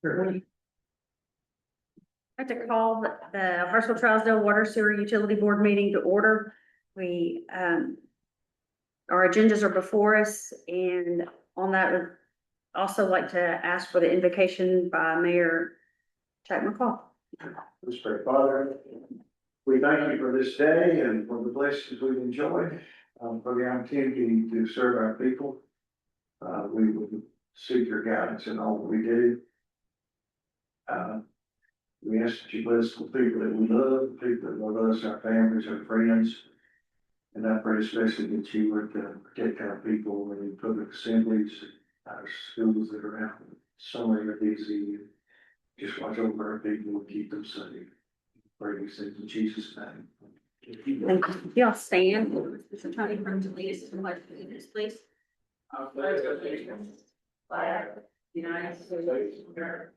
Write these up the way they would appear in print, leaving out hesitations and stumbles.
I'd like to call the Hartsville Trousdale Water Sewer Utility Board meeting to order. We, our agendas are before us, and on that, would also like to ask for the invocation by Mayor Jack McCall. Let's pray. Father, we thank you for this day and for the blessings we've enjoyed, for the opportunity to serve our people. We would seek your guidance in all that we do. We ask that you bless the people that we love, the people that love us, our families, our friends. And I pray especially that you would protect our people in public assemblies, our schools that are out so many are busy. Just watch over our people and keep them safe. Pray these things in Jesus' name. Thank you. Y'all stand. Mr. Tony Burns, lead us in the pledge of allegiance, please. I pledge allegiance Flag, United States of America,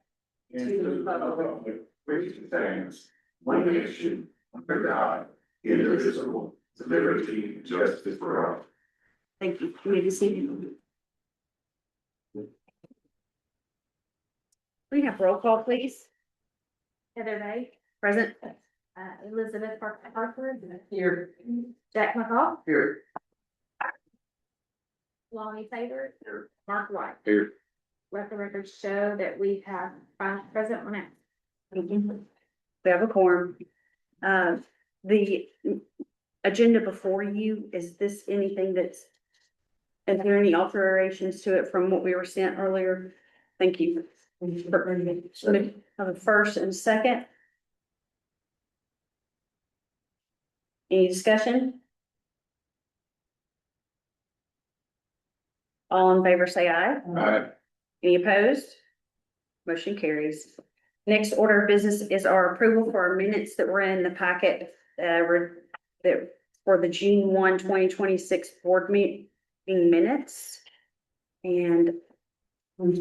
to the republic which stands one nation under God, indivisible, with liberty and justice for all. Thank you. You may be seated. We have roll call, please. Heather May, present. Elizabeth Parker, here. Jack McCall, Here. Lonnie Taylor, Here. Mark White. Here. Let the records show that we have 5 present on it. We have a quorum. The agenda before you, is this anything that's, is there any alterations to it from what we were sent earlier? Thank you. Have a first and second. Any discussion? All in favor, say aye. Aye. Any opposed? Motion carries. Next order of business is our approval for our minutes that were in the packet, that for the June 1, 2026 board meeting minutes. And can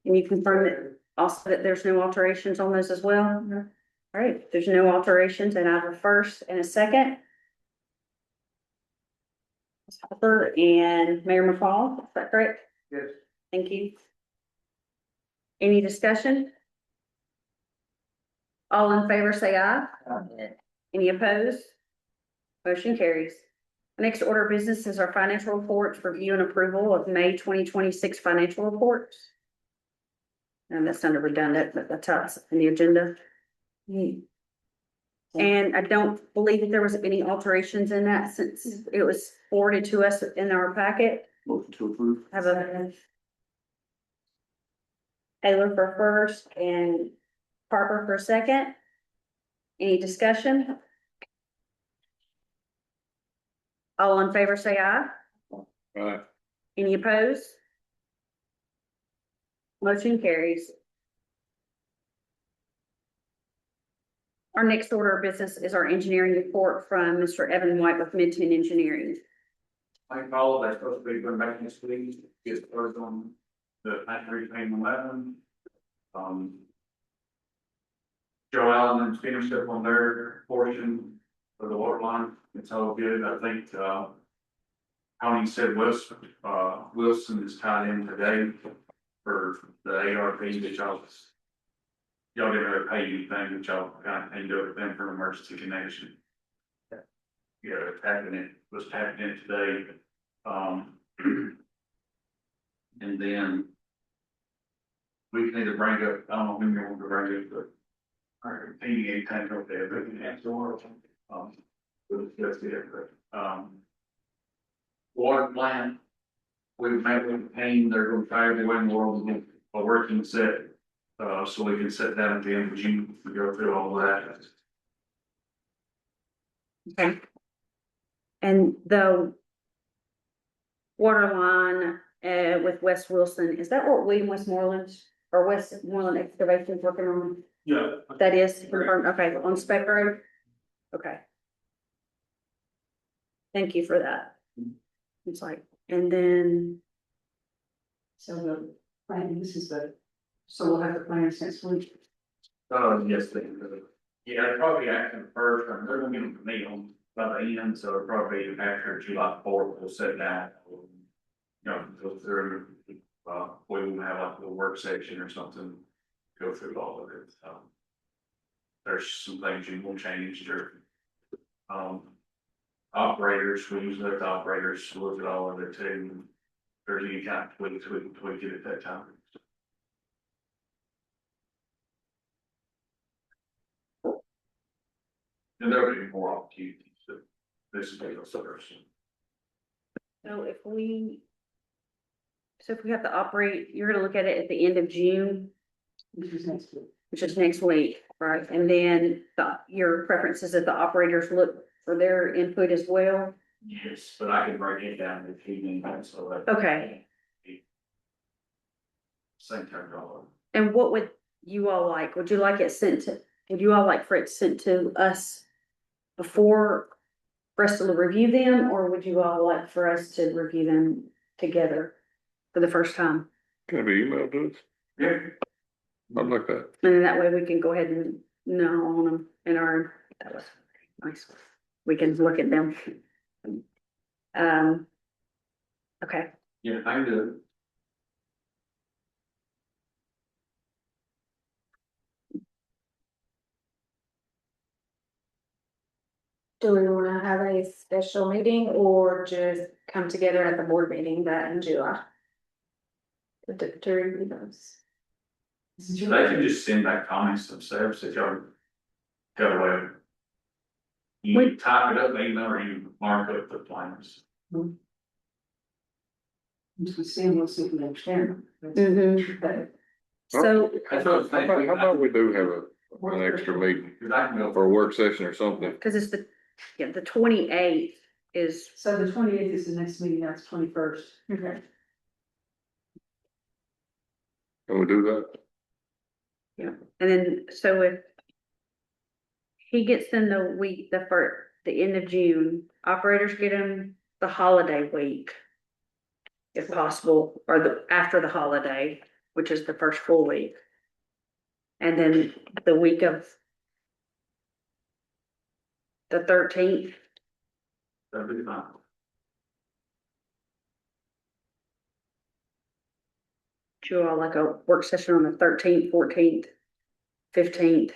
you confirm that also that there's no alterations on those as well? All right, if there's no alterations, and I have a first and a second. Ms. Hopper and Mayor McFall, is that correct? Yes. Thank you. Any discussion? All in favor, say aye. Any opposed? Motion carries. The next order of business is our financial reports, review and approval of May 2026 financial reports. And that's kind of redundant, but that's how it's in the agenda. And I don't believe that there was any alterations in that since it was forwarded to us in our packet. Motion to approve. Have a Taylor for first and Parker for second. Any discussion? All in favor, say aye. Aye. Any opposed? Motion carries. Our next order of business is our engineering report from Mr. Evan White with Mid-10 Engineering. I call that's supposed to be going back next week, get started on the factory payment 11. Joe Allen has finished up on their portion of the water line. It's all good. I think, Tony said Wilson is tied in today for the ARP that y'all didn't really pay anything, which y'all kind of paid over them for an emergency connection. Yeah, was tapping in today. And then we can either bring up, I don't know when you want to bring it, but our PDA tank up there, but next door. That's it, but, water plant, we've met with Payne, they're going to try everywhere in the world to get a working set. So we can sit down at the end of June and go through all that. Okay. And the water line with West Wilson, is that what William Westmoreland or Westmoreland Excavation is working on? Yeah. That is confirmed, okay, on Spec Road? Okay. Thank you for that. It's like, and then. So the planning, this is the, so we'll have the plans next week. Yes, they're probably acting first, and they're gonna get them to me on by the end, so it'll probably after July 4th, we'll sit down. You know, go through, we will have like a little work section or something go through all of it, there's some things you will change or, operators, we use those operators to look at all of it too. If there's any kind of tweaks, we can tweak it at that time. And there'll be more opportunities to this is a service. So if we have to operate, you're gonna look at it at the end of June, Which is next week. which is next week, right? And then your preference is that the operators look for their input as well? Yes, but I can break it down if you need, so that. Okay. Same term dollar. And what would you all like? Would you like it sent to, would you all like for it sent to us before for us to review them, or would you all like for us to review them together for the first time? Can it be emailed to us? Yeah. I'd like that. And then that way we can go ahead and know on them in our, that was nice. We can look at them. Okay, Yeah, I can do it. Do we wanna have a special meeting or just come together at the board meeting that in July? To review those. They can just send back comments themselves if y'all go away. You Wait. type it up, email, or you mark up the plans. Just to see, we'll see if we understand. Mhm. But so, That's what I'm How saying. about we do have an extra meeting Cause I can go. or a work session or something? cause it's the 28th is, so the 28th is the next meeting, that's 21st. Okay. Can we do that? and then, so if he gets them the end of June, operators get them the holiday week. If possible, or after the holiday, which is the first full week. And then the week of the 13th, That'd be fine. do all like a work session on the 13th, 14th, 15th.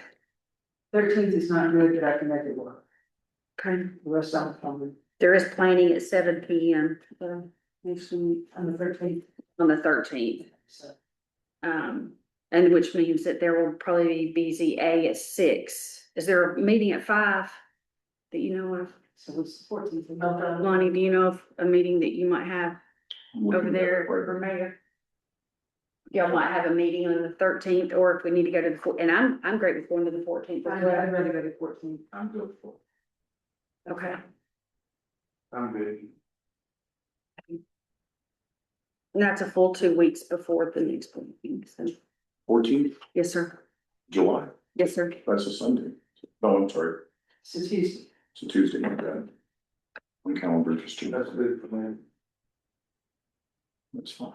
13th is not good, but I can make it work. Okay. The rest of the time, There is planning at 7 PM next week, on the 13th, on the 13th. so. And which means that there will probably be BZA at 6. Is there a meeting at 5 that you know of? So it's the 14th. Lonnie, do you know of a meeting that you might have over there for mayor? Y'all might have a meeting on the 13th, or if we need to go to the and I'm great with going to the 14th. as I'd well. rather go to 14th. I'm good for it. Okay, I'm good. and that's a full 2 weeks before the next meeting, so, 14th, yes, sir. July, Yes, sir. that's a Sunday. No, I'm sorry, So Tuesday. it's a Tuesday, my bad. On calendar, just two, That's good for me. that's fine.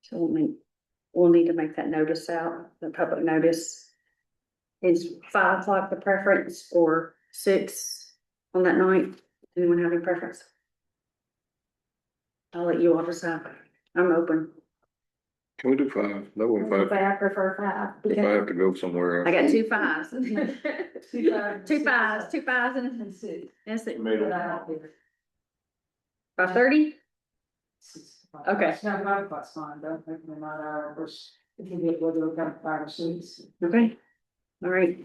So we'll need to make that notice out, the public notice. Is 5 o'clock the preference or 6 on that night? Anyone have any preference? I'll let you all decide. I'm open. Can we do 5? No, I prefer 5. if I have to go somewhere. I got 2 5s. 2 5s. 2 5s, 2 5s and And 6. that's it. Made But it. I don't care. 5:30? 6 o'clock. Okay. It's not 5 o'clock's fine, don't make them not our first, if you get whether we've got 5 or 6. Okay. All right.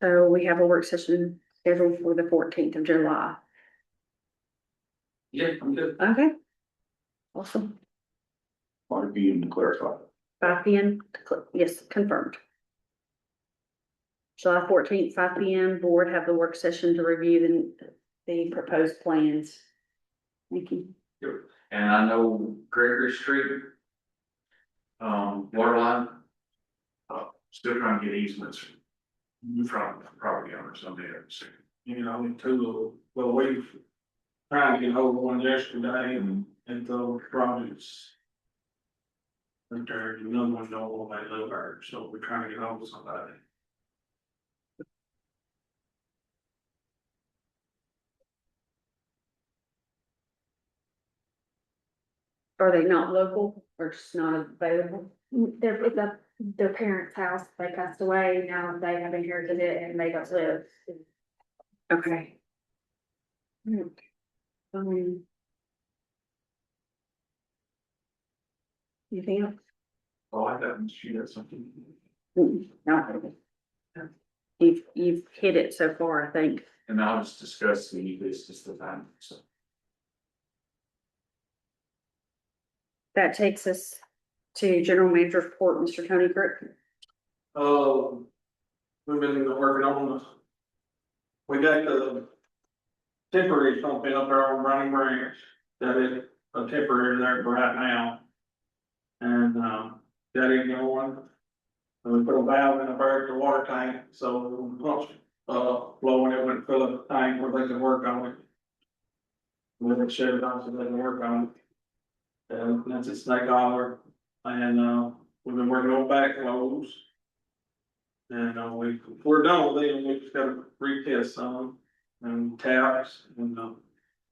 So we have a work session scheduled for the 14th of July. Yeah, I'm good. Okay. Awesome. 5 PM to clarify. 5 PM, yes, confirmed. July 14th, 5 PM, board have the work session to review the proposed plans. Thank you. And I know Gregory Street. Water line. Still trying to get easements from property owners on there. You know, well, we've trying to get hold of one yesterday and those projects. But there's no one know where they live at, so we're trying to get hold of somebody. Are they not local or just not available? Their parents' house, they passed away, now they have inherited it and they don't live. Okay. Anything else? Oh, I got, she got something. No. You've hit it so far, I think. And I'll just discuss this is the time, so. That takes us to general manager's report, Mr. Tony Crook. We've been working on this. We got the temporary something up there on Running Branch, that is a temporary there for right now. And, that ain't going. And we put a valve in the back of the water tank, so when the pumps, blowing it wouldn't fill up the tank where they can work on it. And then it shut it off so they can work on it. And that's at Snake Holler, and, we've been working on backflows. And, we're done with them, we just gotta retest some, and taps, and,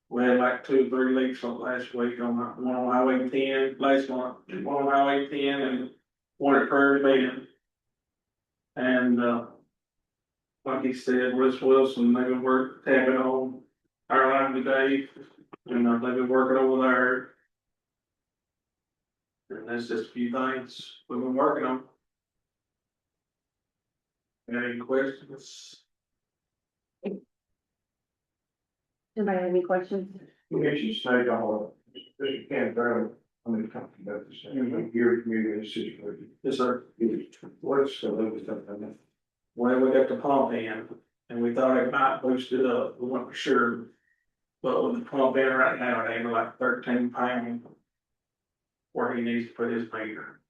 we had like 2 or 3 leaks on last week on one on Highway 10, last month, one on Highway 10 and one at Prairie Bend. And, like he said, Wes Wilson, they've been tapping on our line today, and they've been working over there. And that's just a few things we've been working on. Any questions? Anybody have any questions? You mentioned Snake Hollow, you can't barely, I mean, talking about this, your community situation. Yes, sir. What's the latest stuff on that? Well, we got the pump in, and we thought it might boost it up, we weren't sure. But with the pump in right now, it ain't like 13 pounds. Where he needs to put his meter.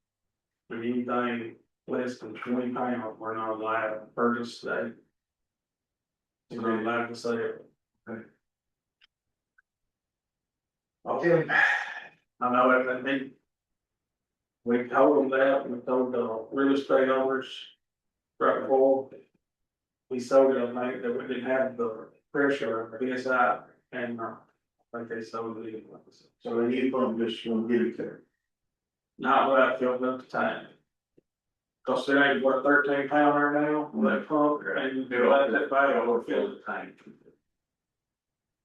But anything less than 20 pounds, we're not allowed to purchase today. We're not allowed to sell it. Okay. I know everything. We told them that, we told the real estate owners right before we sold it, I think that we didn't have the pressure of BSI, and I think they sold it. So they need from just gonna get it there. Not what I filled up the tank. Cause it ain't what 13 pounder now, that pump, and let that valve Or fill fill the tank.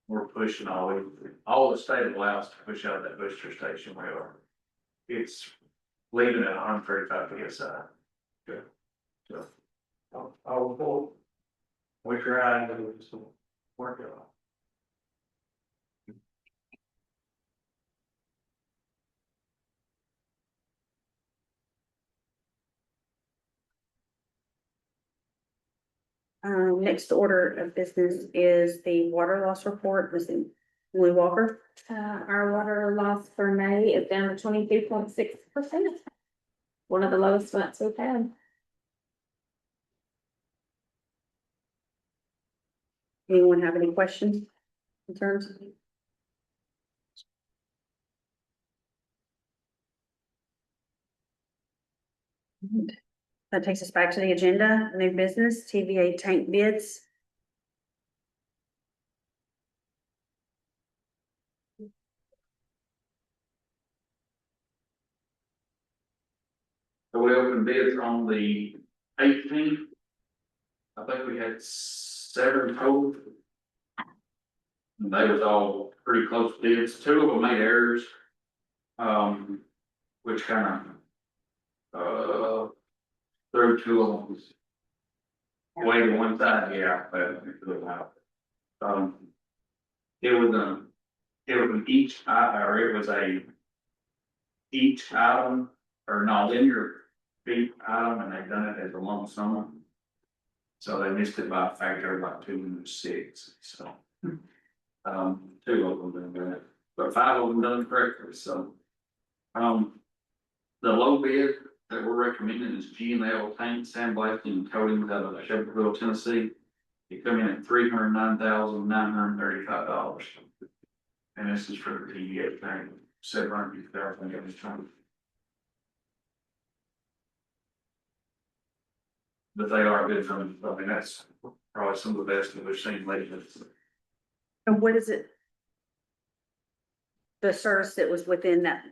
We're pushing all the state allows to push out of that booster station, we are. It's leaving at 135 PSI. Good. So, I'll pull. We tried to do some work it out. Next order of business is the water loss report, Mr. Lee Walker. Our water loss for May is down to 22.6%. One of the lowest months we've had. Anyone have any questions, concerns? That takes us back to the agenda, new business, TVA tank bids. So we opened bids on the 18th. I think we had 7 total. And they was all pretty close bids. 2 of them made errors. Which kind of, threw 2 of them way to one side, yeah, but it was an each, or it was each item, or no, linear feet item, and they done it as a lump sum. So they missed it by a factor of like 206, so. 2 of them done that, but 5 of them done correctly, so. The low bid that we're recommending is G&L Tank Sandblasting and Coatings out of Shelbyville, Tennessee. It come in at $309,935. And this is for the TVA tank, $750,000 every time. But they are good from, I mean, that's probably some of the best that we've seen lately. And what is it? The service that was within that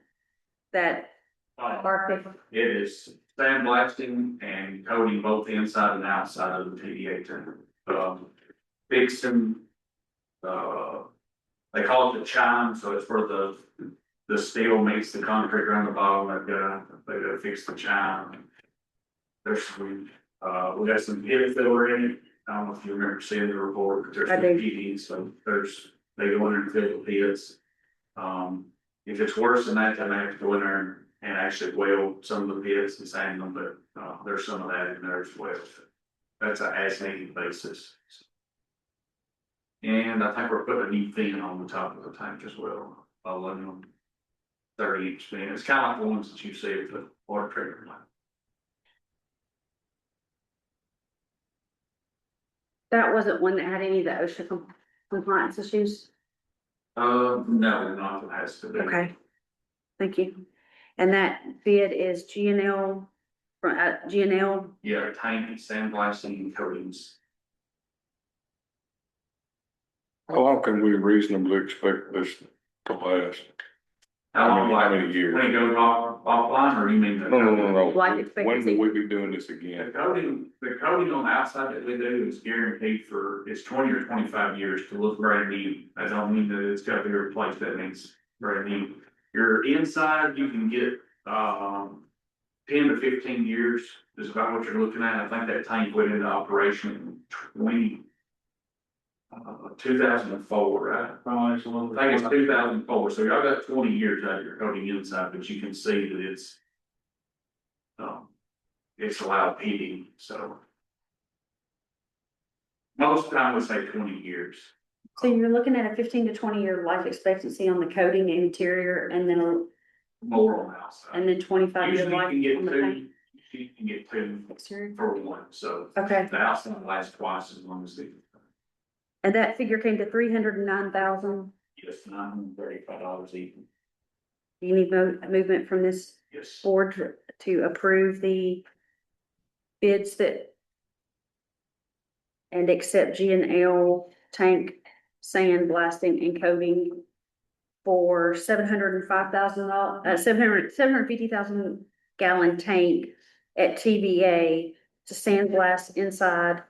that are, It is sandblasting and coating both the inside and outside of the TDA tank. Fixing, they call it the chime, so it's where the steel meets the concrete around the bottom. They've got to fix the chime. There's some, we got some pit filler in it. I don't know if you remember seeing the report, but there's I some do. PDs, so they go in there and fill the pits. If it's worse than that, then they have to go in there and actually weld some of the pits and sand them, but, there's some of that in there as well. That's a as needed basis. And I think we're putting a new fin on the top of the tank as well, aluminum 30-inch fin. It's kind of like the ones that you see at the water treatment plant. that wasn't one that had any of the OSHA compliance issues? No, nothing has to be. Okay, thank you. And that bid is GNL, GNL, Yeah, tank, sandblasting and coatings. How long can we reasonably expect this to last? How long, How like, many years? when it goes offline, or you mean? the- No. Life When expectancy. will we be doing this The again? coating on the outside that we do is guaranteed it's 20 or 25 years to look brand new. I don't mean that it's gotta be replaced, that means brand new. Your inside, you can get, 10 to 15 years is about what you're looking at. I think that tank went into operation in 2004, right? Probably it's a little. I think it's 2004, so y'all got 20 years out of your coating inside, but you can see that it's allowed heating, so. Most time we say 20 years. so you're looking at a 15 to 20-year life expectancy on the coating and interior, and then, More on the outside. and then 25-year Usually you life can get on the tank two, you can get two exterior? for one, so Okay, the outside lasts twice as long as the, and that figure came to 309,000. yes, $935 even, You need movement from this yes. board to approve the bids that and accept G&L tank sand blasting and coating for $705,000, 750,000 gallon tank at TBA to sandblast inside,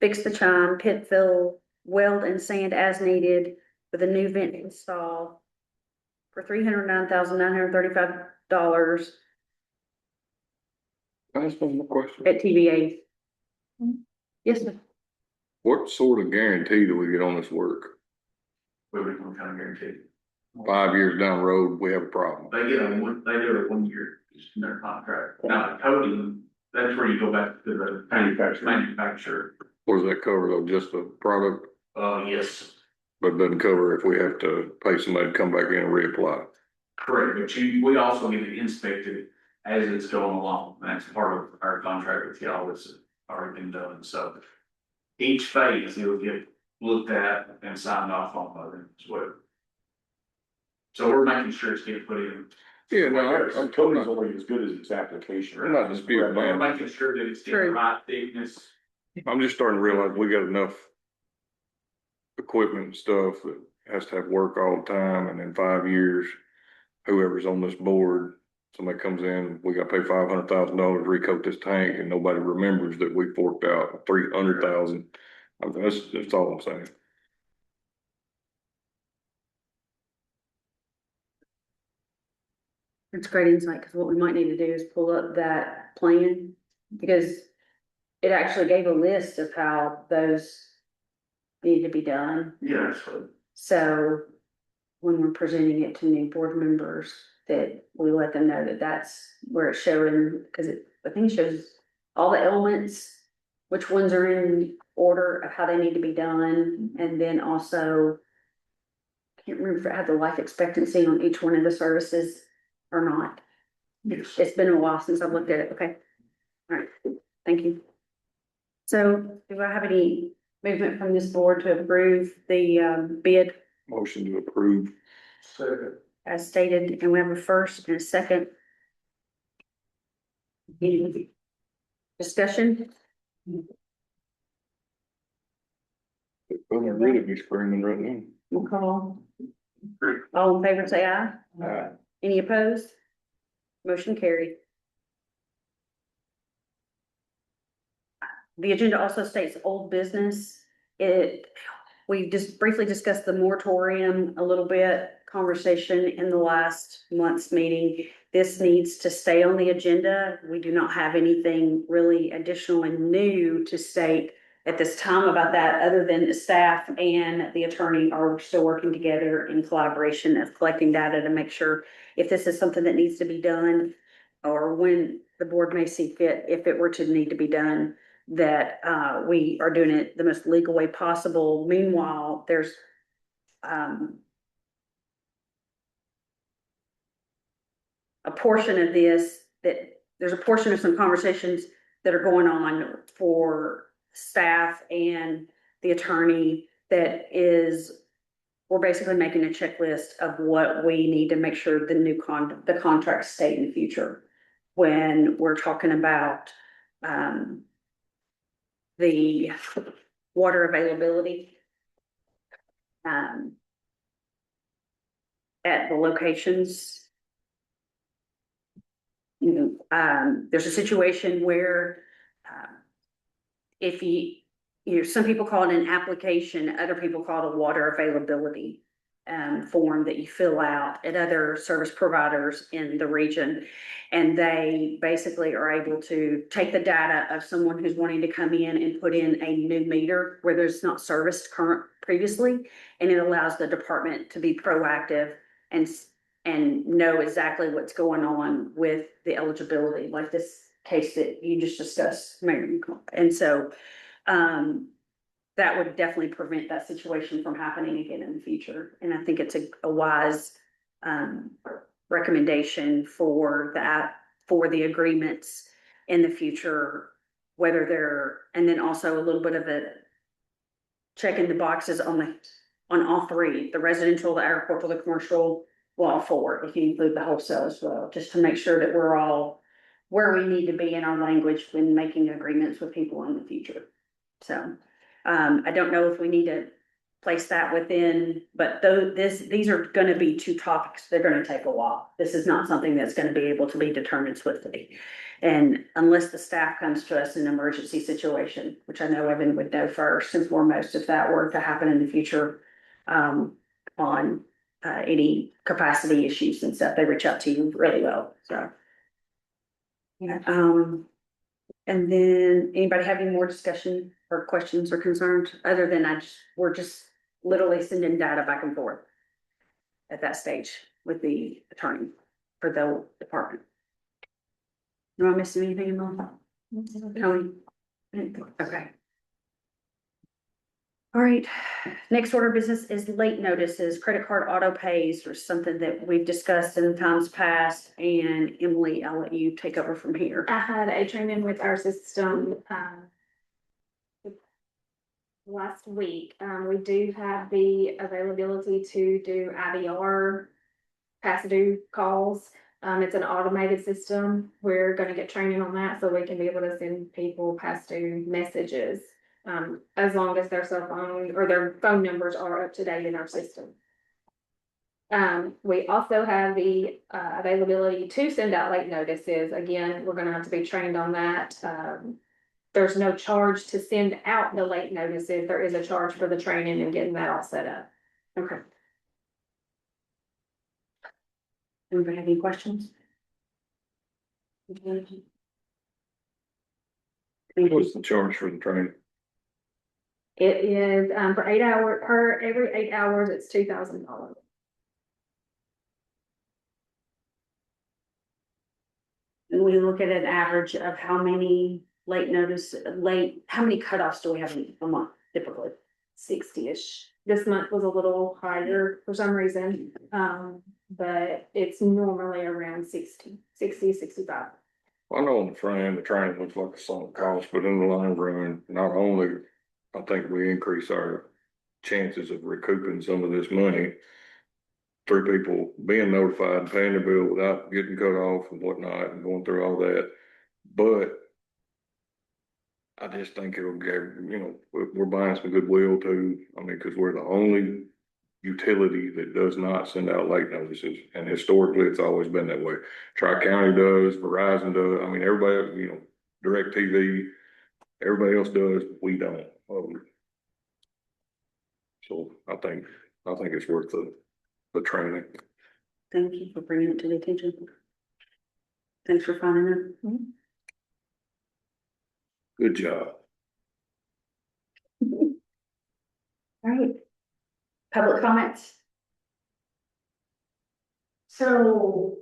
fix the chime, pit fill, weld and sand as needed with a new vent install for $309,935 Can I ask one more question? at TBA. Yes, sir. What sort of guarantee do we get on this work? We would kind of guarantee. 5 years down the road, we have a problem. They do it 1 year, in their contract. Now, the coating, that's where you go back to the manufacturer. What does that cover though? Just the product, Yes, but it doesn't cover if we have to pay somebody to come back in and reapply? correct, but we also get it inspected as it's going along, and that's part of our contract with y'all, it's already been done, so. Each phase, it will get looked at and signed off on by them as well. So we're making sure it's getting put in. Yeah, no, I'm totally, Coating's only as good as its application. I'm not disputing We're that. making sure that it's getting the True. right thickness. I'm just starting to realize we got enough equipment and stuff that has to have work all the time, and in 5 years, whoever's on this board, somebody comes in, we gotta pay $500,000 to recoat this tank, and nobody remembers that we forked out 300,000. That's all I'm saying. It's great insight, because what we might need to do is pull up that plan, because it actually gave a list of how those need to be done. Yeah, so. So when we're presenting it to new board members, that we let them know that that's where it's showing, because I think it shows all the elements, which ones are in order of how they need to be done, and then also I can't remember if it had the life expectancy on each one of the services or not. Yes. It's been a while since I've looked at it. Okay. All right, thank you. So do I have any movement from this board to approve the bid Motion to approve. Second. as stated, and we have a first and a second? Any discussion? I'm really be screaming right now. We'll call. All in favor, say aye. Aye. Any opposed? Motion carried. The agenda also states old business. We just briefly discussed the moratorium a little bit, conversation in the last month's meeting. This needs to stay on the agenda. We do not have anything really additional and new to state at this time about that, other than the staff and the attorney are still working together in collaboration of collecting data to make sure if this is something that needs to be done, or when the board may see fit, if it were to need to be done, that we are doing it the most legal way possible. Meanwhile, there's a portion of this that there's a portion of some conversations that are going on for staff and the attorney that is, we're basically making a checklist of what we need to make sure the contracts stay in the future. When we're talking about the water availability at the locations. There's a situation where if some people call it an application, other people call it a water availability form that you fill out at other service providers in the region. And they basically are able to take the data of someone who's wanting to come in and put in a new meter where there's not serviced previously. And it allows the department to be proactive and know exactly what's going on with the eligibility, like this case that you just discussed, Mayor. And so that would definitely prevent that situation from happening again in the future. And I think it's a wise recommendation for the agreements in the future, whether they're, and then also a little bit of a checking the boxes on all three, the residential, the agricultural, the commercial, well, all four, if you include the wholesale as well, just to make sure that we're all where we need to be in our language when making agreements with people in the future. So I don't know if we need to place that within, but these are going to be two topics. They're going to take a while. This is not something that's going to be able to be determined swiftly. And unless the staff comes to us in an emergency situation, which I know Evan would know first and foremost, if that were to happen in the future, on any capacity issues and stuff, they reach out to you really well. So, yeah. And then anybody have any more discussion or questions or concerns other than we're just literally sending data back and forth at that stage with the attorney for the department. Am I missing anything in the Tony? Okay. All right, next order of business is late notices, credit card auto pays, or something that we've discussed in times past. And Emily, I'll let you take over from here. I had a training with our system last week. We do have the availability to do IVR past due calls. It's an automated system. We're going to get training on that so we can be able to send people past due messages. As long as their cell phone or their phone numbers are up to date in our system. We also have the availability to send out late notices. Again, we're gonna have to be trained on that. There's no charge to send out the late notices. There is a charge for the training and getting that all set up. Okay. Anybody have any questions? What's the charge for the training? It is for every 8 hours, it's $2,000. And we look at an average of how many how many cutoffs do we have a month typically? 60-ish. This month was a little higher for some reason, but it's normally around 60, 65. I know on the front end, the training looks like a sunk cost, but in the long run, not only I think we increase our chances of recouping some of this money through people being notified and paying their bill without getting cut off and whatnot and going through all that. But I just think it'll get, we're buying some goodwill too. I mean, because we're the only utility that does not send out late notices, and historically, it's always been that way. Tri-County does, Verizon does, I mean, everybody, you know, DirecTV, everybody else does, we don't. So I think it's worth the training. Thank you for bringing it to the attention. Thanks for finding it. Good job. All right. Public comments? So,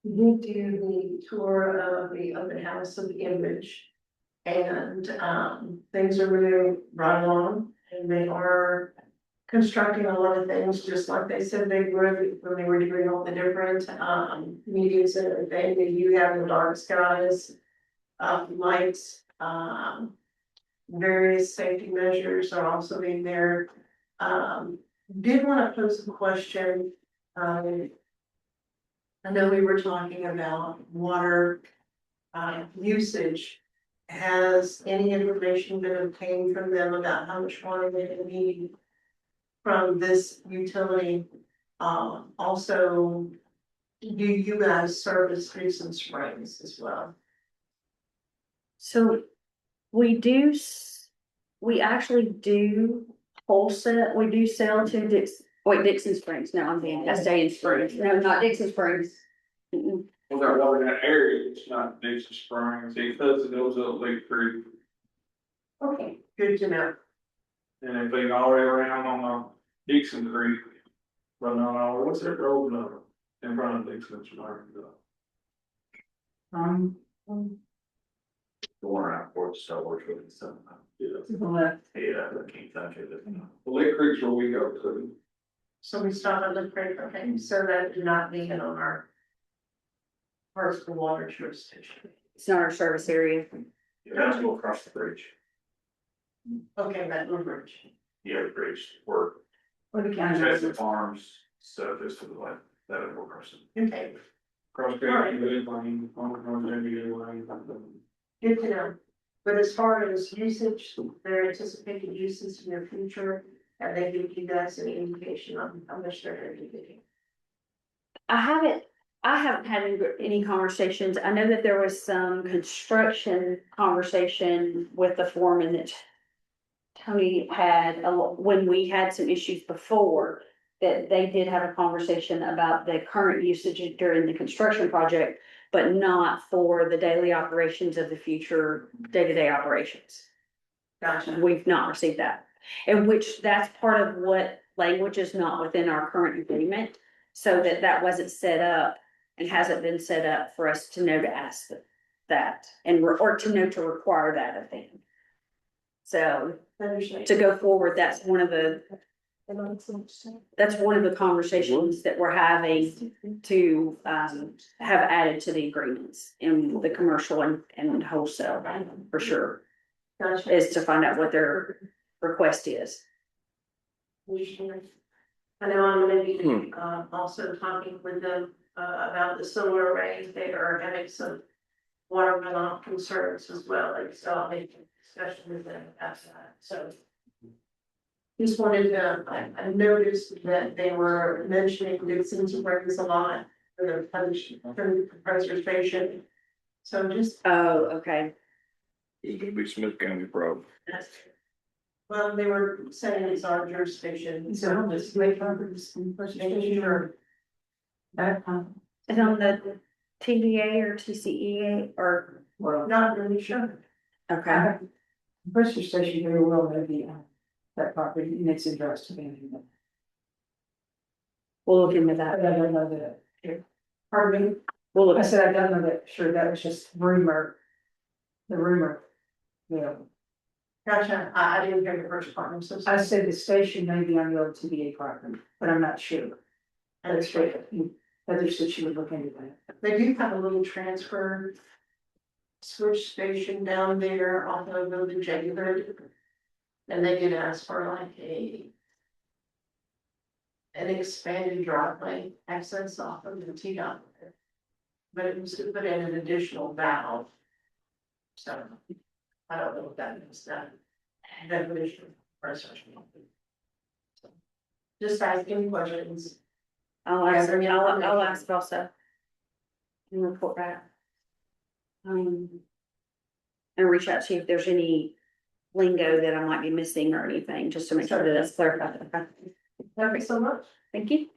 we do the tour of the open house of the image. And, things are moving right along, and they are constructing a lot of things, just like they said they would when they were doing all the different, meetings and everything. They do have the dark skies, lights, various safety measures are also in there. Did want to pose a question. I know we were talking about water, usage. Has any information been obtained from them about how much water they need from this utility? Also, do you guys service Recent Springs as well? So we we actually do wholesale, we do sell to Dixon Springs. No, I'm being, I stay in Springs. No, not Dixon Springs. Mm-mm. Well, that water in that area, it's not Dixon Springs, because it goes up Lake Creek. Okay, good to know. And if they go all the way around on Dixon Creek, but no, what's that road in front of Dixon Springs? The one around Fort Star Wars really something. Yeah, To the left. Yeah, I can't touch it. well, Lake Creek's where we go to. So we stop at the creek, okay, so that do not leave it on our personal water jurisdiction. It's not our service area. Yeah, that's go across the bridge. Okay, that little bridge. Yeah, the bridge, or Or the county. Chestnut Farms, so just to the left, that would go across it. Okay, Cross Creek, Good Lane, on Good Lane. good to know. But as far as usage, their anticipated usage in the future, have they given you guys any indication on how much they're gonna be getting? I haven't had any conversations. I know that there was some construction conversation with the foreman that Tony had when we had some issues before, that they did have a conversation about the current usage during the construction project, but not for the daily operations of the future day-to-day operations. Gotcha. We've not received that. In which that's part of what language is not within our current agreement. So that wasn't set up and hasn't been set up for us to know to ask that and, or to know to require that of them. So Understand. to go forward, that's one of the conversations that we're having to, have added to the agreements in the commercial and wholesale, for sure, Gotcha. is to find out what their request is. Understand. I know I'm gonna be, also talking with them, about the solar arrays. They are having some water runoff concerns as well, like, so I'll make a discussion with them about that, so. Just wanted to, I noticed that they were mentioning Dixon Springs a lot for the preservation. So just, Oh, okay. It's gonna be Smith County problem. well, they were saying it's our jurisdiction, so just make making sure. Is on the TBA or TCEA or, Well, not really sure. okay, Pressure station very well know the, that property and its address to me. we'll look into I that. don't know that. Pardon me? We'll I look, said, I don't know that, sure, that was just rumor. The rumor. Yeah, Gotcha, I didn't hear the first part, I'm so sorry. I said the station may be on the old TBA property, but I'm not sure. That's right. Heather said she would look into that. They do have a little transfer switch station down there off of the Jacob. And they did ask for like an expanded driveway access off of the T-Dot. But it was to put in an additional valve. So, I don't know what that means, that definition or such. just asking questions. I'll ask, Gather I'll information. ask also. And report back. And reach out to you if there's any lingo that I might be missing or anything, just to make sure that that's clarified. Okay. Thank you so much. Thank you.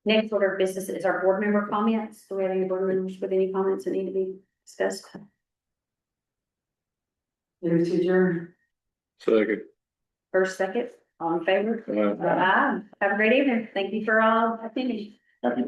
Next order of business is our board member comments. Do we have any board members with any comments that need to be discussed? Move to adjourn. Second. First, second, all in favor? Aye. Have a great evening. Thank you for all attending. Happy